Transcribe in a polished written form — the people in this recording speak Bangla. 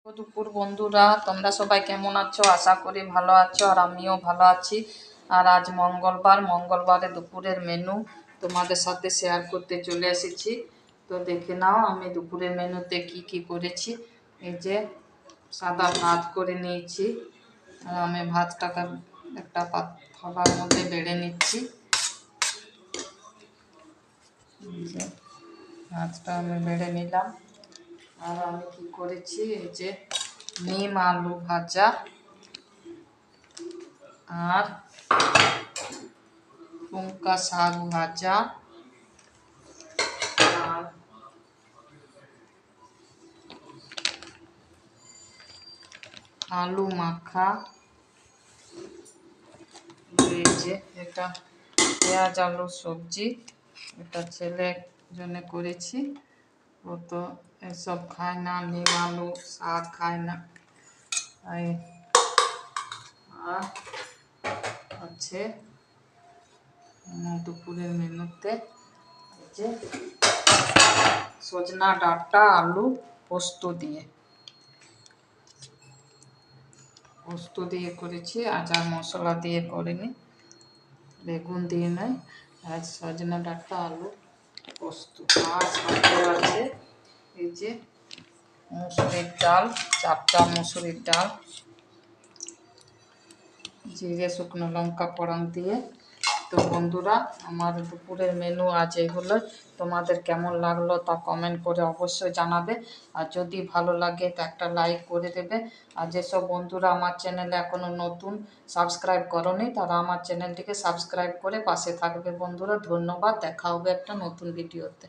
দুপুর বন্ধুরা, তোমরা সবাই কেমন আছো? আশা করি ভালো আছো, আর আমিও ভালো আছি। আর আজ মঙ্গলবারে দুপুরের মেনু তোমাদের সাথে শেয়ার করতে চলে এসেছি। তো দেখে নাও আমি দুপুরের মেনুতে কি কি করেছি। এই যে সাদা ভাত করে নিয়েছি, আর আমি ভাতটাকে একটা থালার মধ্যে বেড়ে নিচ্ছি। এই যে ভাতটা আমি বেড়ে নিলাম। আর আমি কি করেছি, এই যে নিম আলু ভাজা আর লঙ্কা শাক ভাজা আর আলু মাখা। এই যে এটা পেঁয়াজ আলু সবজি, এটা ছেলের জন্য করেছি। ও তো এসব খায় না, নিম আলু শাক খায় না। আর আছে দুপুরের মেনুতে যে সজনা ডাঁটা আলু পোস্ত দিয়ে করেছি। আচার মশলা দিয়ে করিনি, বেগুন দিয়ে নয়। আজ সজনা ডাঁটা আলু পোস্ত। আর সাথে আছে এই যে মুসুরির ডাল, 4টা মুসুরির ডাল, জিরে শুকনো লঙ্কা ফোড়ন দিয়ে। তো বন্ধুরা, আমার দুপুরের মেনু আজ এগুলো। তোমাদের কেমন লাগলো তা কমেন্ট করে অবশ্যই জানাবে। আর যদি ভালো লাগে তা একটা লাইক করে দেবে। আর যেসব বন্ধুরা আমার চ্যানেলে এখনও নতুন সাবস্ক্রাইব করোনি, তারা আমার চ্যানেলটিকে সাবস্ক্রাইব করে পাশে থাকবে। বন্ধুরা ধন্যবাদ, দেখা হবে একটা নতুন ভিডিওতে।